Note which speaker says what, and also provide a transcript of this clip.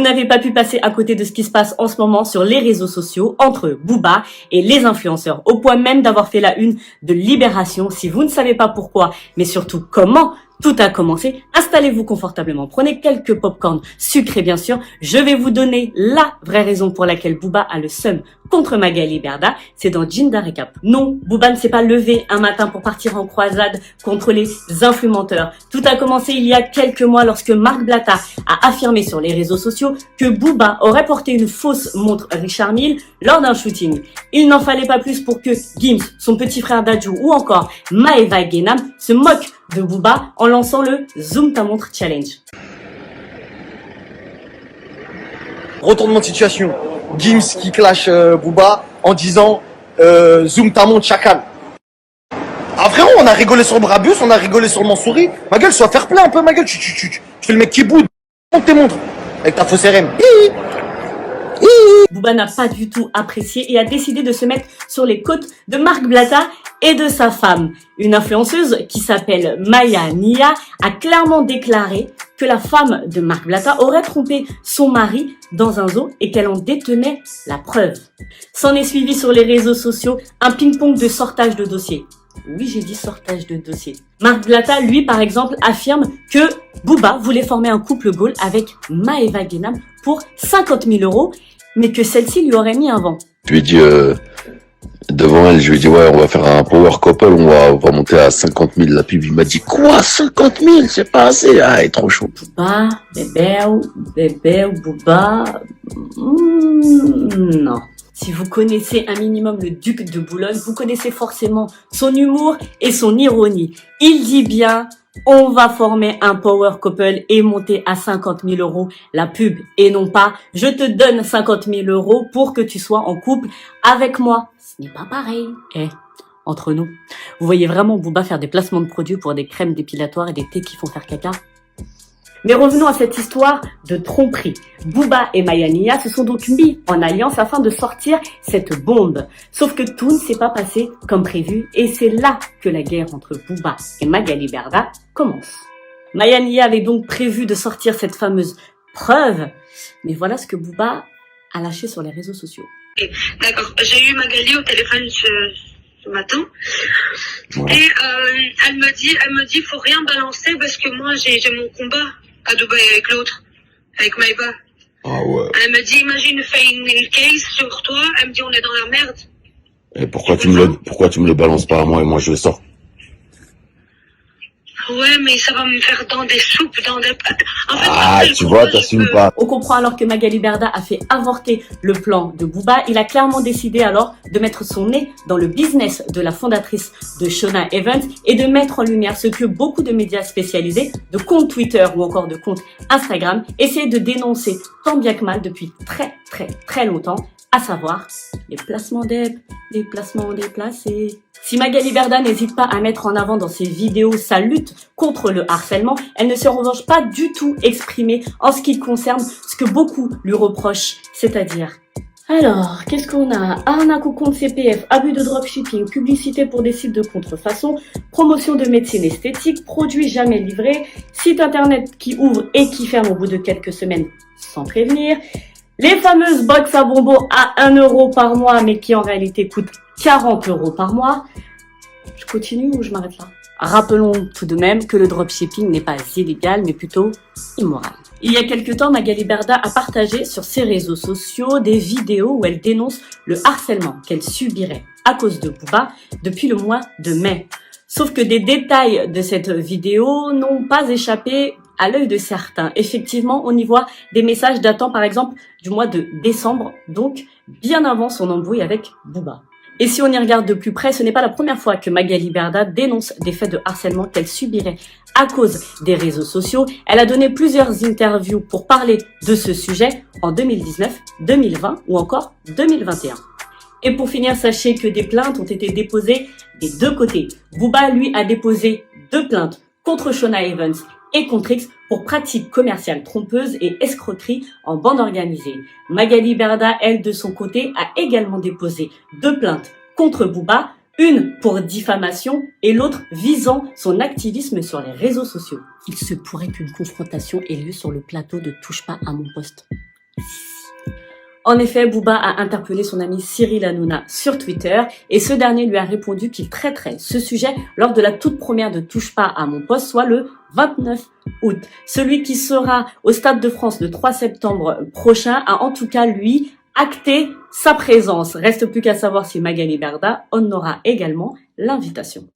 Speaker 1: Vous n'avez pas pu passer à côté de ce qui se passe en ce moment sur les réseaux sociaux entre Booba et les influenceurs, au point même d'avoir fait la une de Libération. Si vous ne savez pas pourquoi, mais surtout comment tout a commencé, installez-vous confortablement, prenez quelques pop-corn sucrés bien sûr. Je vais vous donner la vraie raison pour laquelle Booba a le seum contre Magali Berda, c'est dans Ginda Recap. Non, Booba ne s'est pas levé un matin pour partir en croisade contre les influenceurs. Tout a commencé il y a quelques mois lorsque Marc Blatta a affirmé sur les réseaux sociaux que Booba aurait porté une fausse montre Richard Mille lors d'un shooting. Il n'en fallait pas plus pour que Gims, son petit frère Dadju ou encore Maeva Guénam se moquent de Booba en lançant le Zoom ta montre challenge.
Speaker 2: Retournement de situation. Gims qui clash Booba en disant Zoom ta montre chacal. Ah frérot, on a rigolé sur le Brabus, on a rigolé sur le Mansouri. Ma gueule, sois fair play un peu, ma gueule. Tu fais le mec qui boude. Monte tes montres avec ta fausse RM.
Speaker 1: Booba n'a pas du tout apprécié et a décidé de se mettre sur les côtes de Marc Blatta et de sa femme. Une influenceuse qui s'appelle Maya Nia a clairement déclaré que la femme de Marc Blatta aurait trompé son mari dans un zoo et qu'elle en détenait la preuve. S'en est suivi sur les réseaux sociaux un ping-pong de sortage de dossier. Oui, j'ai dit sortage de dossier. Marc Blatta, lui, par exemple, affirme que Booba voulait former un couple goal avec Maeva Guénam pour 50 000 €, mais que celle-ci lui aurait mis un vent.
Speaker 3: Je lui ai dit, devant elle, je lui ai dit, ouais, on va faire un power couple, on va monter à 50 000. La pub, il m'a dit, quoi, 50 000, c'est pas assez, ah, il est trop chaud.
Speaker 1: Booba, bébé, Booba, non. Si vous connaissez un minimum le duc de Boulogne, vous connaissez forcément son humour et son ironie. Il dit bien, on va former un power couple et monter à 50 000 € la pub. Et non pas, je te donne 50 000 € pour que tu sois en couple avec moi. Ce n'est pas pareil. Entre nous, vous voyez vraiment Booba faire des placements de produits pour des crèmes dépilatoires et des thés qui font faire caca? Mais revenons à cette histoire de tromperie. Booba et Maya Nia se sont donc mis en alliance afin de sortir cette bombe. Sauf que tout ne s'est pas passé comme prévu et c'est là que la guerre entre Booba et Magali Berda commence. Maya Nia avait donc prévu de sortir cette fameuse preuve, mais voilà ce que Booba a lâché sur les réseaux sociaux.
Speaker 4: D'accord, j'ai eu Magali au téléphone ce matin. Ouais. Et elle me dit faut rien balancer parce que moi j'ai mon combat à Dubaï avec l'autre, avec Maïba.
Speaker 3: Ah ouais.
Speaker 4: Elle me dit imagine fais une case sur toi, elle me dit on est dans la merde.
Speaker 3: Et pourquoi tu me le balances pas à moi et moi je le sors?
Speaker 4: Ouais, mais ça va me faire dans des soupes, dans des... En fait,
Speaker 3: tu vois, t'assumes pas.
Speaker 1: On comprend alors que Magali Berda a fait avorter le plan de Booba. Il a clairement décidé alors de mettre son nez dans le business de la fondatrice de Shona Evans et de mettre en lumière ce que beaucoup de médias spécialisés, de comptes Twitter ou encore de comptes Instagram, essaient de dénoncer tant bien que mal depuis très longtemps, à savoir les placements d'EP, les placements déplacés. Si Magali Berda n'hésite pas à mettre en avant dans ses vidéos sa lutte contre le harcèlement, elle ne s'est en revanche pas du tout exprimée en ce qui concerne ce que beaucoup lui reprochent, c'est-à-dire... Alors, qu'est-ce qu'on a? Arnaque au compte CPF, abus de dropshipping, publicité pour des sites de contrefaçon, promotion de médecine esthétique, produits jamais livrés, site internet qui ouvre et qui ferme au bout de quelques semaines sans prévenir, les fameuses box à bonbons à 1 € par mois, mais qui en réalité coûtent 40 € par mois. Je continue ou je m'arrête là? Rappelons tout de même que le dropshipping n'est pas illégal, mais plutôt immoral. Il y a quelques temps, Magali Berda a partagé sur ses réseaux sociaux des vidéos où elle dénonce le harcèlement qu'elle subirait à cause de Booba depuis le mois de mai. Sauf que des détails de cette vidéo n'ont pas échappé à l'œil de certains. Effectivement, on y voit des messages datant par exemple du mois de décembre, donc bien avant son embrouille avec Booba. Et si on y regarde de plus près, ce n'est pas la première fois que Magali Berda dénonce des faits de harcèlement qu'elle subirait à cause des réseaux sociaux. Elle a donné plusieurs interviews pour parler de ce sujet en 2019, 2020 ou encore 2021. Et pour finir, sachez que des plaintes ont été déposées des deux côtés. Booba, lui, a déposé 2 plaintes contre Shona Evans et contre X pour pratiques commerciales trompeuses et escroqueries en bande organisée. Magali Berda, elle, de son côté, a également déposé 2 plaintes contre Booba, une pour diffamation et l'autre visant son activisme sur les réseaux sociaux. Il se pourrait qu'une confrontation ait lieu sur le plateau de Touche pas à mon poste. En effet, Booba a interpellé son ami Cyril Hanouna sur Twitter et ce dernier lui a répondu qu'il traiterait ce sujet lors de la toute première de Touche pas à mon poste, soit le 29 août. Celui qui sera au Stade de France le 3 septembre prochain a en tout cas, lui, acté sa présence. Reste plus qu'à savoir si Magali Berda honorera également l'invitation.